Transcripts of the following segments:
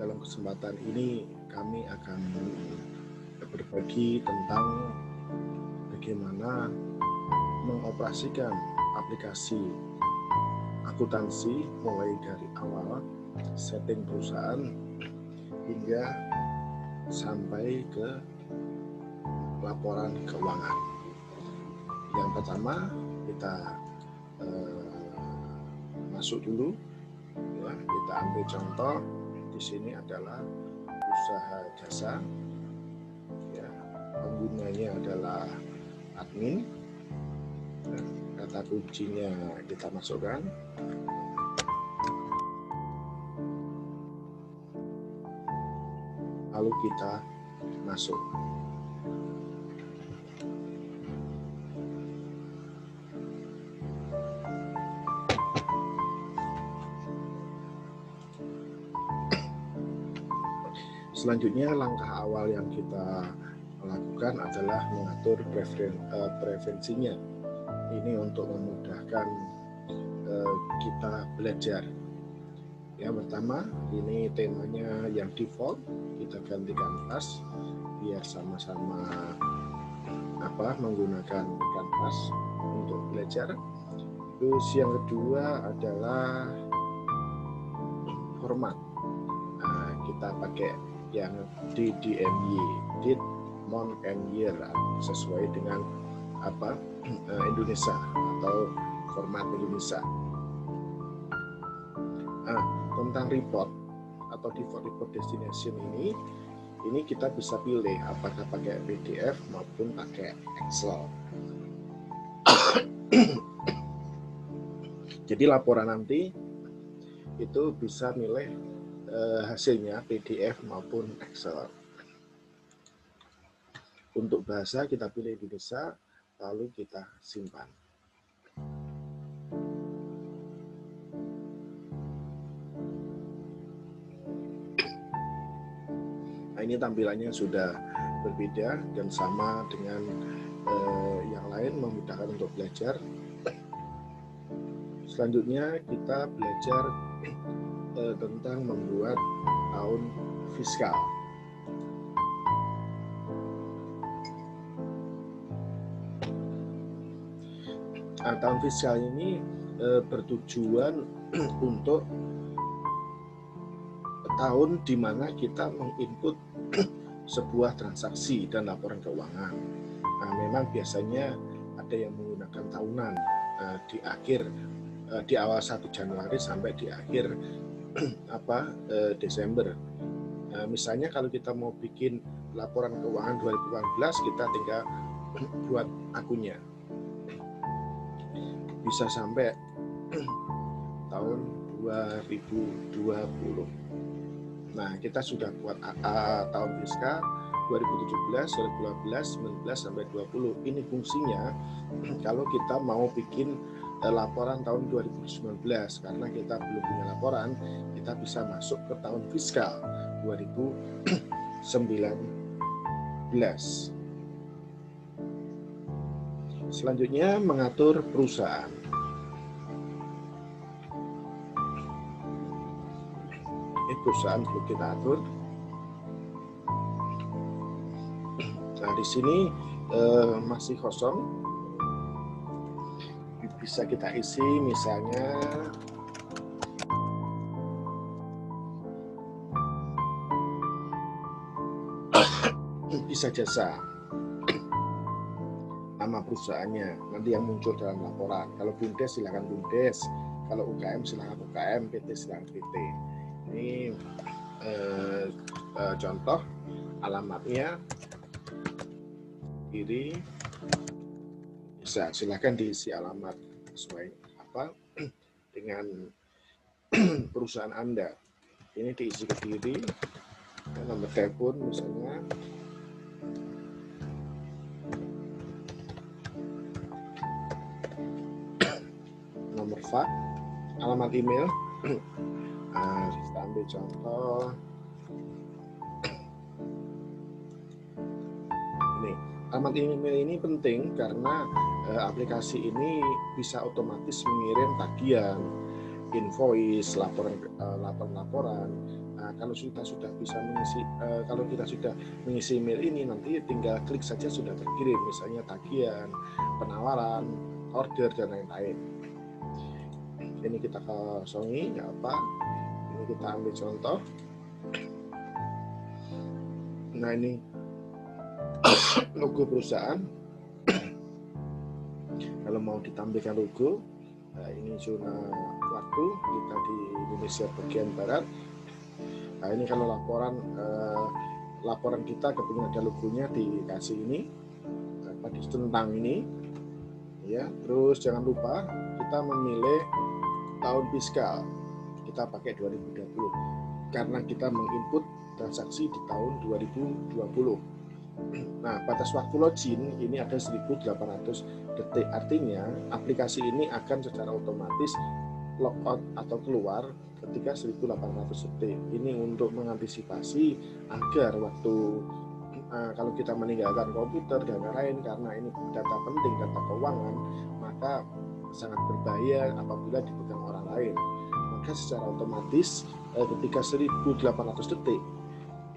dalam kesempatan ini kami akan berbagi tentang bagaimana mengoperasikan aplikasi akuntansi mulai dari awal setting perusahaan hingga sampai ke laporan keuangan. Yang pertama kita masuk dulu, ya, kita ambil contoh. Di sini adalah usaha jasa, ya, penggunanya adalah admin. Kata kuncinya kita masukkan. Lalu kita masuk. Selanjutnya langkah awal yang kita lakukan adalah mengatur preferensinya. Ini untuk memudahkan kita belajar. Yang pertama, ini temanya yang default, kita gantikan pas biar sama-sama menggunakan kanvas untuk belajar. Terus yang kedua adalah format. Nah, kita pakai yang DDMY, date, month, and year, sesuai dengan Indonesia atau format Indonesia. Nah, tentang report atau default report destination ini kita bisa pilih apakah pakai PDF maupun pakai Excel. Jadi laporan nanti itu bisa milih hasilnya PDF maupun Excel. Untuk bahasa kita pilih Indonesia, lalu kita simpan. Nah, ini tampilannya sudah berbeda dan sama dengan yang lain, memudahkan untuk belajar. Selanjutnya kita belajar tentang membuat tahun fiskal. Nah, tahun fiskal ini bertujuan untuk tahun di mana kita menginput sebuah transaksi dan laporan keuangan. Nah, memang biasanya ada yang menggunakan tahunan di awal 1 Januari sampai di akhir Desember. Nah, misalnya kalau kita mau bikin laporan keuangan 2018, kita tinggal buat akunnya. Bisa sampai tahun 2020. Nah, kita sudah buat tahun fiskal 2017, 2018, 19 sampai 20. Ini fungsinya kalau kita mau bikin laporan tahun 2019, karena kita belum punya laporan, kita bisa masuk ke tahun fiskal 2019. Selanjutnya mengatur perusahaan. Ini perusahaan perlu kita atur. Nah, di sini masih kosong. Bisa kita isi misalnya bisa jasa, nama perusahaannya nanti yang muncul dalam laporan. Kalau BUMDes silakan BUMDes, kalau UKM silakan UKM, PT silakan PT. Ini contoh alamatnya kiri, bisa silakan diisi alamat sesuai dengan perusahaan Anda. Ini diisi ke kiri, nomor telepon misalnya, nomor fax, alamat email. Nah, kita ambil contoh ini. Alamat email ini penting karena aplikasi ini bisa otomatis mengirim tagihan, invoice, laporan, Nah, kalau kita sudah bisa mengisi email ini, nanti tinggal klik saja sudah terkirim, misalnya tagihan, penawaran, order dan lain-lain. Ini kita kosongi, nggak apa. Ini kita ambil contoh. Nah, ini logo perusahaan. Kalau mau ditampilkan logo, nah ini zona waktu kita di Indonesia bagian barat. Nah, ini kalau laporan kita kepingin ada logonya dikasih ini, di tentang ini, ya. Terus jangan lupa kita memilih tahun fiskal, kita pakai 2020 karena kita menginput transaksi di tahun 2020. Nah, batas waktu login ini ada 1800 detik, artinya aplikasi ini akan secara otomatis logout atau keluar ketika 1800 detik. Ini untuk mengantisipasi agar waktu kalau kita meninggalkan komputer dan lain-lain, karena ini data penting, data keuangan, maka sangat berbahaya apabila dipegang orang lain. Maka secara otomatis ketika 1800 detik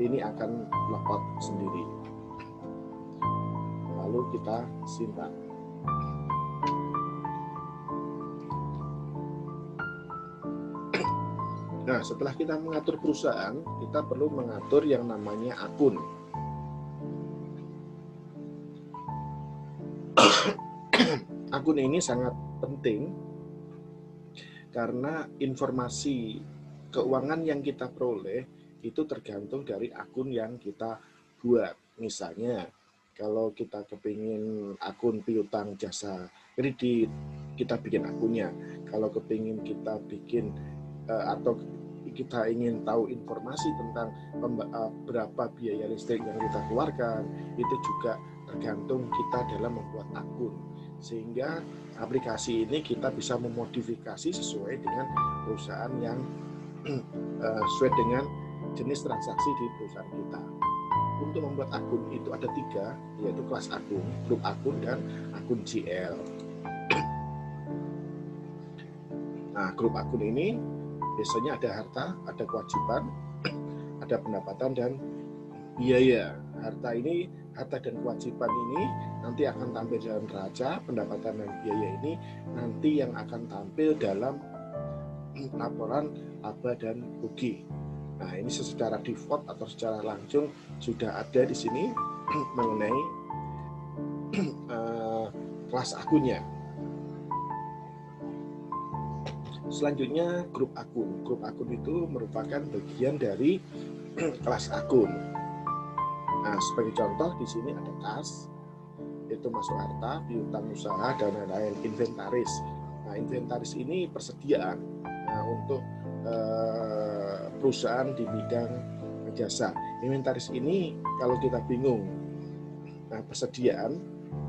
ini akan logout sendiri. Lalu kita simpan. Nah, setelah kita mengatur perusahaan, kita perlu mengatur yang namanya akun. Akun ini sangat penting karena informasi keuangan yang kita peroleh itu tergantung dari akun yang kita buat. Misalnya, kalau kita kepingin akun piutang jasa kredit, kita bikin akunnya. Kalau kepingin kita bikin atau kita ingin tahu informasi tentang berapa biaya listrik yang kita keluarkan, itu juga tergantung kita dalam membuat akun. Sehingga aplikasi ini kita bisa memodifikasi sesuai dengan perusahaan yang sesuai dengan jenis transaksi di perusahaan kita. Untuk membuat akun itu ada 3, yaitu kelas akun, grup akun, dan akun GL. Nah, grup akun ini biasanya ada harta, ada kewajiban, ada pendapatan, dan biaya. Harta dan kewajiban ini nanti akan tampil dalam neraca, pendapatan dan biaya ini nanti yang akan tampil dalam laporan laba dan rugi. Nah, ini secara default atau secara langsung sudah ada di sini mengenai kelas akunnya. Selanjutnya grup akun. Grup akun itu merupakan bagian dari kelas akun. Nah, sebagai contoh di sini ada kas, itu masuk harta, piutang usaha, dan lain-lain, inventaris. Nah, inventaris ini persediaan untuk perusahaan di bidang jasa. Inventaris ini kalau kita bingung, persediaan,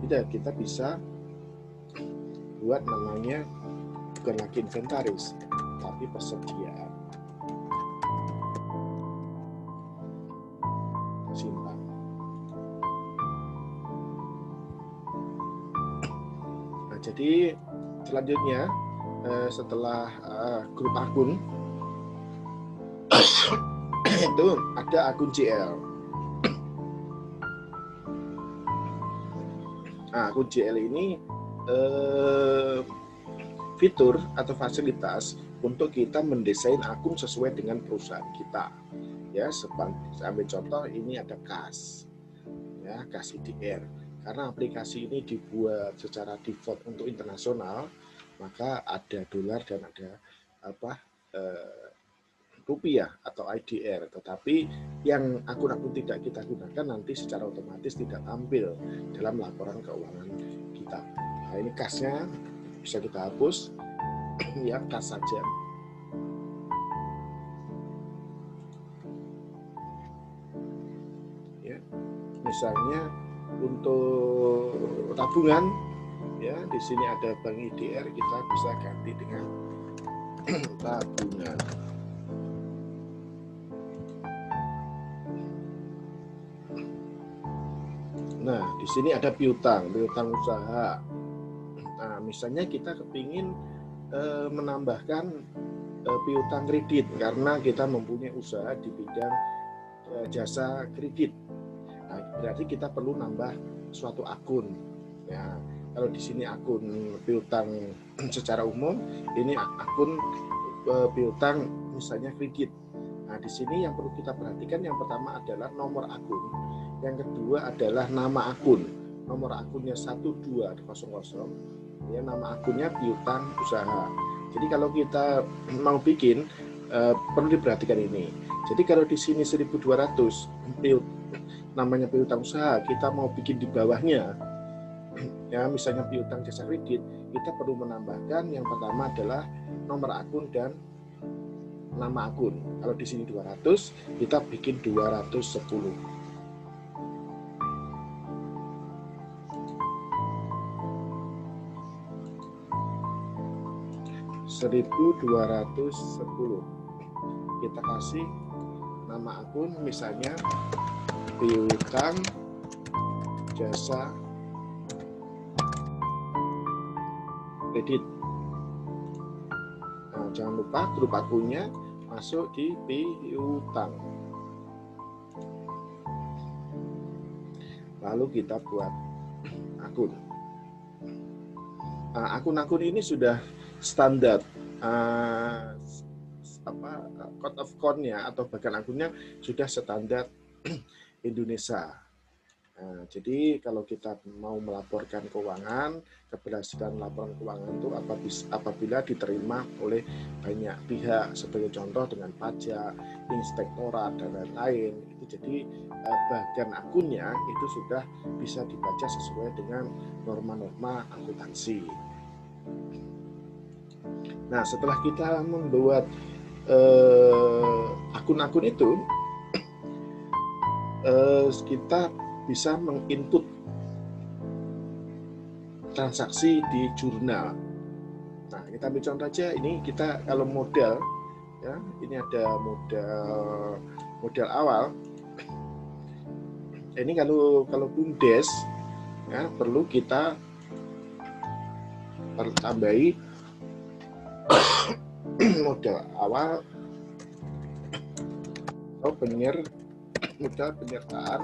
kita bisa buat namanya bukan lagi inventaris, tapi persediaan. Simpan. Nah, jadi selanjutnya setelah grup akun itu ada akun GL. Nah, akun GL ini fitur atau fasilitas untuk kita mendesain akun sesuai dengan perusahaan kita. Ya, ambil contoh, ini ada kas, ya, kas IDR. Karena aplikasi ini dibuat secara default untuk internasional, maka ada dolar dan ada rupiah atau IDR. Tetapi yang akun-akun tidak kita gunakan nanti secara otomatis tidak tampil dalam laporan keuangan kita. Nah, ini kasnya bisa kita hapus, ya, kas saja. Ya, misalnya untuk tabungan, ya, di sini ada Bank IDR, kita bisa ganti dengan tabungan. Nah, di sini ada piutang usaha. Nah, misalnya kita kepingin menambahkan piutang kredit karena kita mempunyai usaha di bidang jasa kredit. Nah, berarti kita perlu nambah suatu akun. Ya, kalau di sini akun piutang secara umum, ini akun piutang misalnya kredit. Nah, di sini yang perlu kita perhatikan yang pertama adalah nomor akun, yang kedua adalah nama akun. Nomor akunnya 1200, ya, nama akunnya piutang usaha. Jadi kalau kita mau bikin perlu diperhatikan ini. Jadi kalau di sini 1200 namanya piutang usaha, kita mau bikin di bawahnya ya misalnya piutang jasa kredit, kita perlu menambahkan yang pertama adalah nomor akun dan nama akun. Kalau di sini 200, kita bikin 210. $1.210. Kita kasih nama akun misalnya piutang jasa kredit. Nah, jangan lupa grup akunnya masuk di piutang. Lalu kita buat akun. Nah, akun-akun ini sudah standar code of conduct-nya atau bagian akunnya sudah standar Indonesia. Nah, jadi kalau kita mau melaporkan keuangan, keberhasilan laporan keuangan itu apabila diterima oleh banyak pihak, sebagai contoh dengan pajak, inspektorat dan lain-lain. Itu jadi bagian akunnya itu sudah bisa dibaca sesuai dengan norma-norma akuntansi. Nah, setelah kita membuat akun-akun itu, kita bisa menginput transaksi di jurnal. Nah, kita ambil contoh aja, ini kita kalau modal, ya, ini ada modal awal. Ini kalau BUMDes, ya, perlu kita tambahi modal awal atau modal penyertaan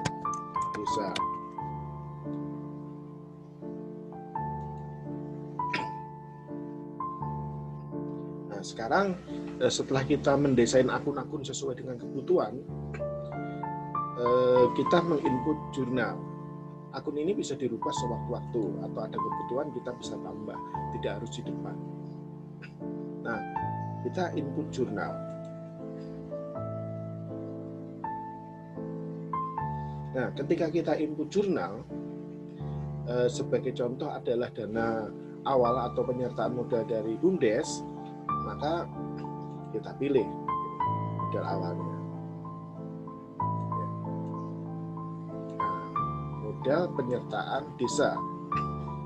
desa. Nah, sekarang setelah kita mendesain akun-akun sesuai dengan kebutuhan, kita menginput jurnal. Akun ini bisa dirubah sewaktu-waktu atau ada kebutuhan kita bisa tambah, tidak harus di depan. Nah, kita input jurnal. Nah, ketika kita input jurnal, sebagai contoh adalah dana awal atau penyertaan modal dari BUMDes, maka kita pilih modal awalnya. Nah, modal penyertaan desa,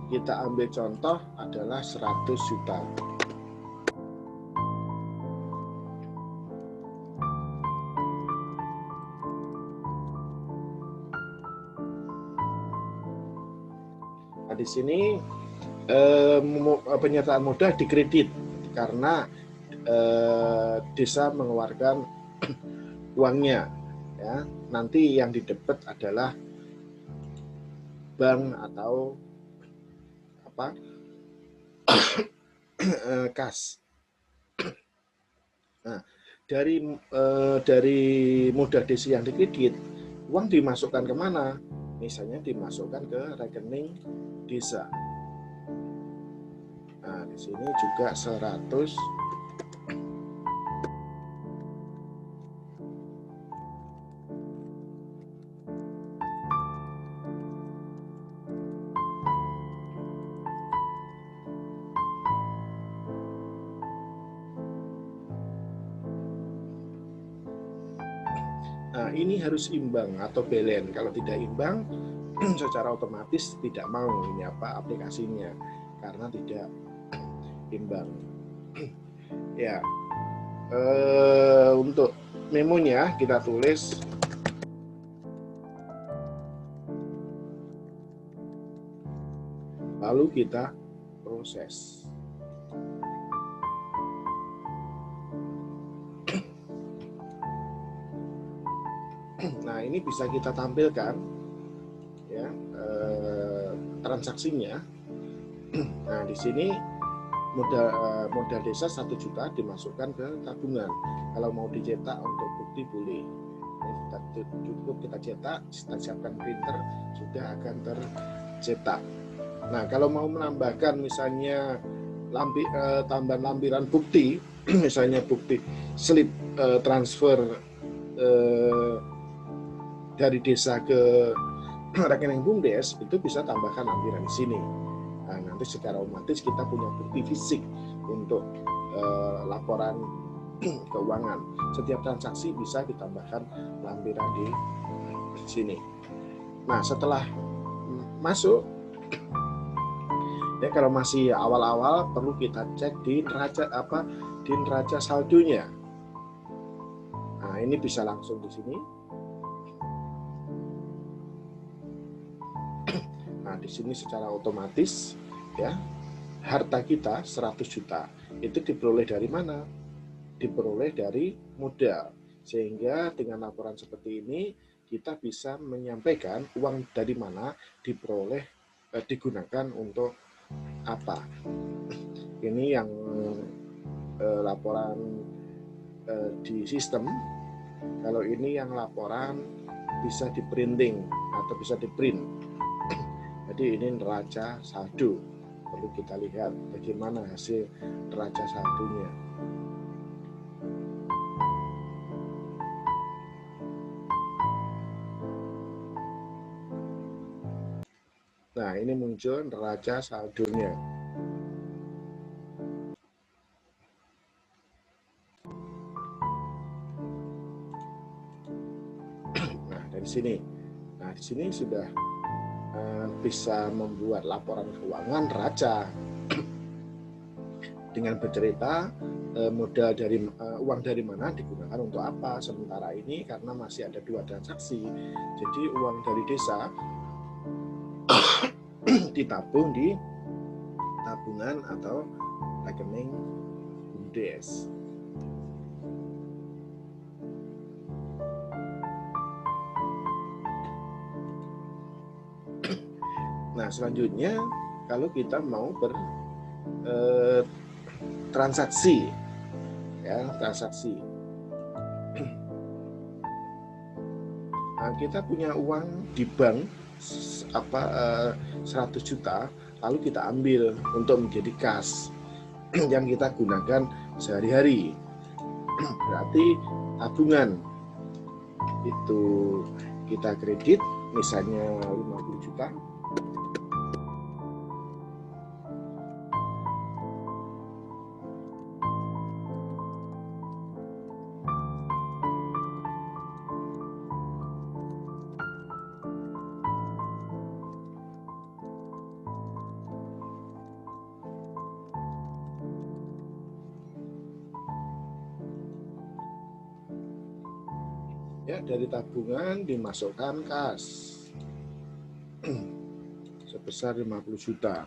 kita ambil contoh adalah 100 juta. Di sini penyertaan modal dikredit karena desa mengeluarkan uangnya, ya. Nanti yang didapat adalah bank atau kas. Nah, dari modal desa yang dikredit, uang dimasukkan kemana? Misalnya dimasukkan ke rekening desa. Nah, di sini juga 100. Nah, ini harus imbang atau balance. Kalau tidak imbang, secara otomatis tidak mau ini aplikasinya karena tidak imbang. Ya, untuk memonya kita tulis lalu kita proses. ini bisa kita tampilkan ya transaksinya. Nah, di sini modal desa 1 juta dimasukkan ke tabungan. Kalau mau dicetak untuk bukti boleh. Cukup kita cetak, kita siapkan printer, sudah akan tercetak. Nah, kalau mau menambahkan misalnya tambahan lampiran bukti, misalnya bukti slip transfer dari desa ke rekening BUMDes, itu bisa tambahkan lampiran di sini. Nah, nanti secara otomatis kita punya bukti fisik untuk laporan keuangan. Setiap transaksi bisa ditambahkan lampiran di sini. Nah, setelah masuk, ya kalau masih awal-awal perlu kita cek di neraca saldonya. Nah, ini bisa langsung di sini. Nah, di sini secara otomatis ya harta kita 100 juta itu diperoleh dari mana? Diperoleh dari modal. Sehingga dengan laporan seperti ini kita bisa menyampaikan uang dari mana diperoleh, digunakan untuk apa. Ini yang laporan di sistem. Kalau ini yang laporan bisa di printing atau bisa di print. Jadi ini neraca saldo. Perlu kita lihat bagaimana hasil neraca saldonya. Nah, ini muncul neraca saldonya. Nah, dari sini. Nah, di sini sudah bisa membuat laporan keuangan neraca dengan bercerita modal dari uang dari mana digunakan untuk apa. Sementara ini karena masih ada 2 transaksi, jadi uang dari desa ditabung di tabungan atau rekening BUMDes. Nah, selanjutnya kalau kita mau transaksi, ya transaksi. Nah, kita punya uang di bank 100 juta, lalu kita ambil untuk menjadi kas yang kita gunakan sehari-hari. Berarti tabungan itu kita kredit misalnya 50 juta. Ya, dari tabungan dimasukkan kas sebesar 50 juta.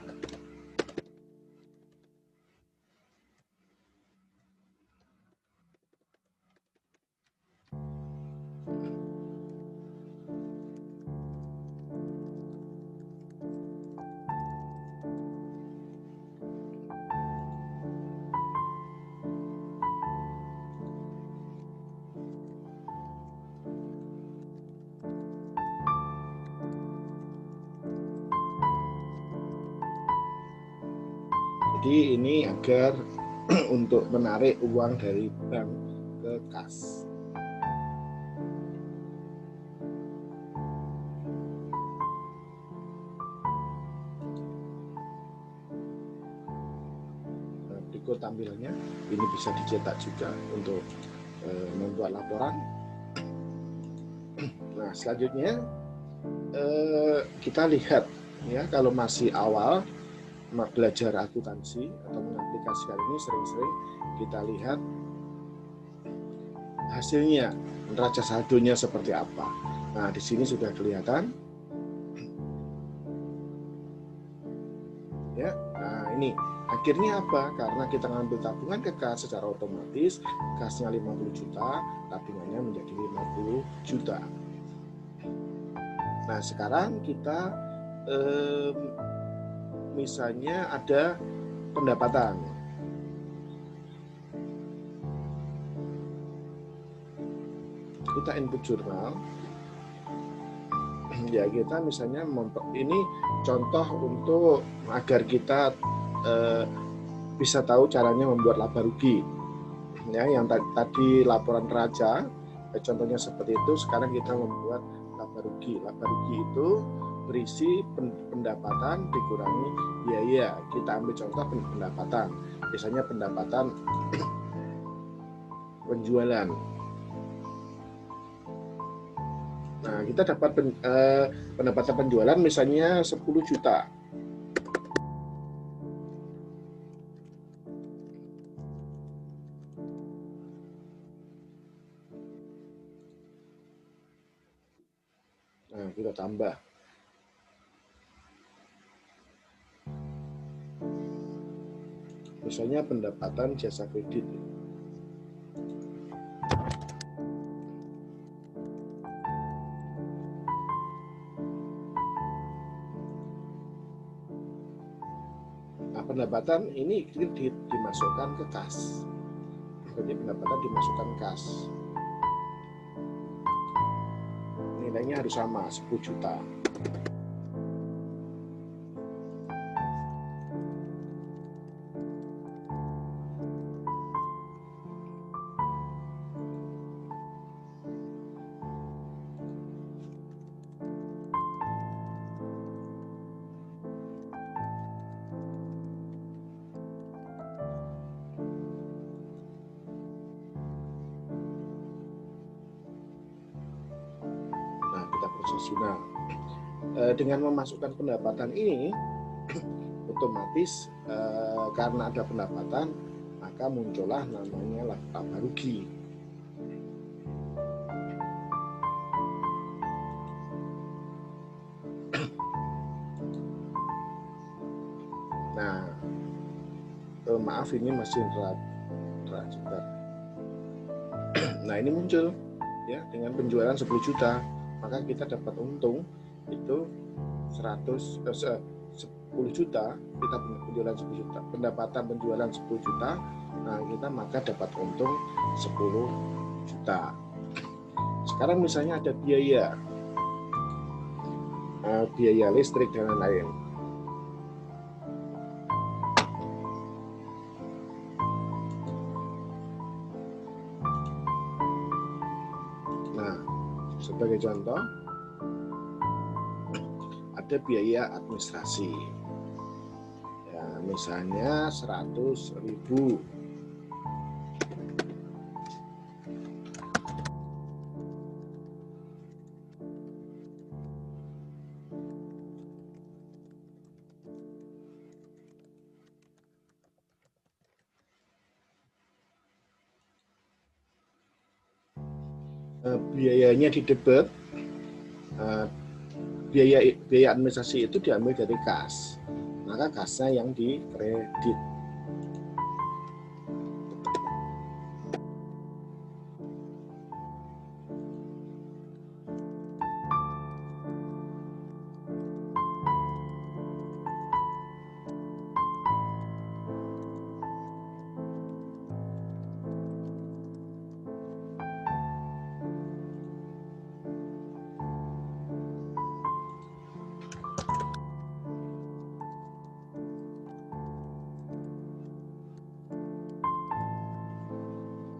Jadi ini agar untuk menarik uang dari bank ke kas. Nah, berikut tampilannya. Ini bisa dicetak juga untuk membuat laporan. Nah, selanjutnya kita lihat ya, kalau masih awal belajar akuntansi atau mengaplikasikan ini, sering-sering kita lihat hasilnya, neraca saldonya seperti apa. Nah, di sini sudah kelihatan. Ya, nah ini akhirnya apa? Karena kita ngambil tabungan ke kas, secara otomatis kasnya 50 juta, tabungannya menjadi 50 juta. Nah, sekarang kita misalnya ada pendapatan. Kita input jurnal. Ya, kita misalnya ini contoh untuk agar kita bisa tahu caranya membuat laba rugi. Ya, yang tadi laporan neraca, contohnya seperti itu. Sekarang kita membuat laba rugi. Laba rugi itu berisi pendapatan dikurangi biaya. Kita ambil contoh pendapatan. Biasanya pendapatan penjualan. Nah, kita dapat pendapatan penjualan misalnya 10 juta. Nah, kita tambah. Misalnya pendapatan jasa kredit. Nah, pendapatan ini dimasukkan ke kas. Jadi pendapatan dimasukkan kas. Nilainya harus sama, 10 juta. Profesional. Dengan memasukkan pendapatan ini, otomatis karena ada pendapatan, maka muncullah namanya laba rugi. Nah, maaf ini masih neraca. Nah, ini muncul ya dengan penjualan 10 juta. Maka kita dapat untung itu 10 juta, kita penjualan 10 juta, pendapatan penjualan 10 juta, nah kita maka dapat untung 10 juta. Sekarang misalnya ada biaya listrik dan lain-lain. Sebagai contoh, ada biaya administrasi, ya, misalnya 100.000. Biayanya di debit, biaya administrasi itu diambil dari kas, maka kasnya yang di kredit.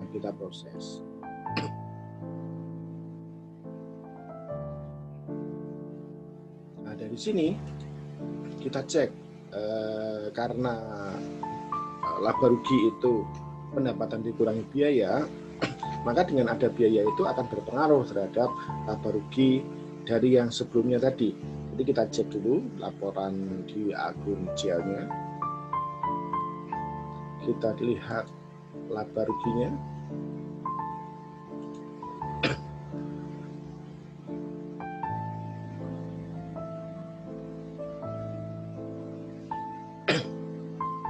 Kita proses. Nah, dari sini kita cek karena laba rugi itu pendapatan dikurangi biaya, maka dengan ada biaya itu akan berpengaruh terhadap laba rugi dari yang sebelumnya tadi. Jadi kita cek dulu laporan di akun GL-nya. Kita lihat laba ruginya.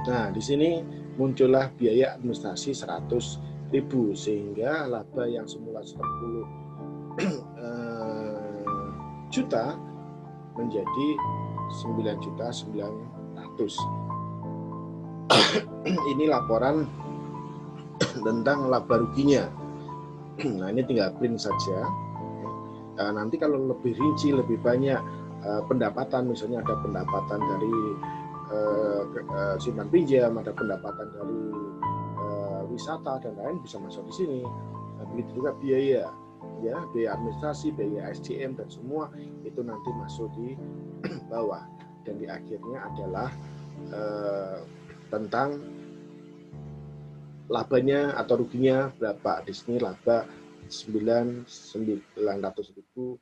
Nah, di sini muncullah biaya administrasi 100.000 sehingga laba yang semula 10 juta menjadi 9.900.000. Ini laporan tentang laba ruginya. Nah, ini tinggal print saja. Nanti kalau lebih rinci, lebih banyak pendapatan, misalnya ada pendapatan dari simpan pinjam, ada pendapatan dari wisata dan lain, bisa masuk di sini. Nah, begitu juga biaya, ya, biaya administrasi, biaya SDM dan semua itu nanti masuk di bawah. Dan di akhirnya adalah tentang labanya atau ruginya berapa. Di sini laba 9.900.000.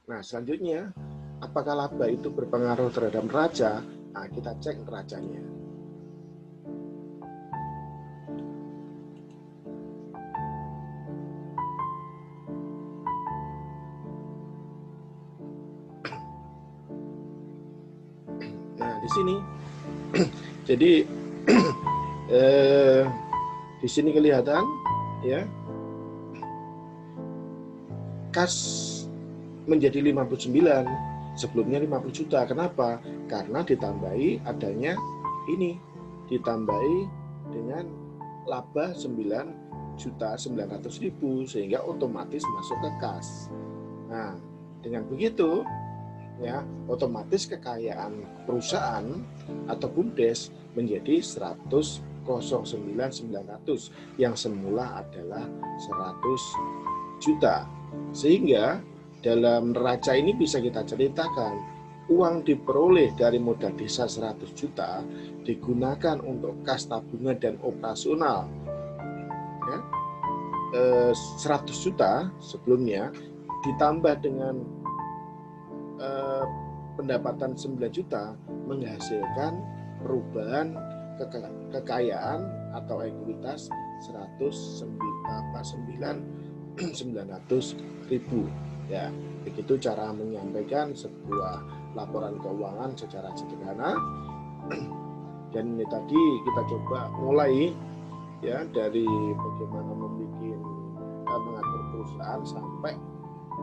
Nah, selanjutnya, apakah laba itu berpengaruh terhadap neraca? Nah, kita cek neracanya. Nah, di sini, jadi di sini kelihatan, ya, kas menjadi 59, sebelumnya 50 juta. Kenapa? Karena ditambahi adanya ini, ditambahi dengan laba 9.900.000 sehingga otomatis masuk ke kas. Nah, dengan begitu, ya, otomatis kekayaan perusahaan atau BUMDes menjadi 100.900 yang semula adalah 100 juta. Sehingga dalam neraca ini bisa kita ceritakan, uang diperoleh dari modal desa 100 juta digunakan untuk kas tabungan dan operasional, ya, 100 juta sebelumnya, ditambah dengan pendapatan 9 juta menghasilkan perubahan kekayaan atau ekuitas 109.900.000. Ya, begitu cara menyampaikan sebuah laporan keuangan secara sederhana. Dan ini tadi kita coba mulai, ya, dari bagaimana mengatur perusahaan sampai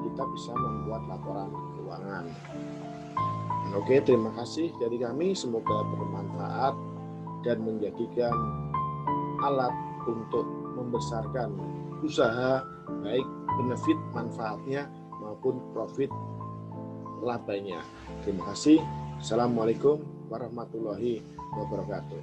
kita bisa membuat laporan keuangan. Oke, terima kasih dari kami, semoga bermanfaat dan menjadikan alat untuk membesarkan usaha, baik benefit manfaatnya maupun profit labanya. Terima kasih. Assalamualaikum warahmatullahi wabarakatuh.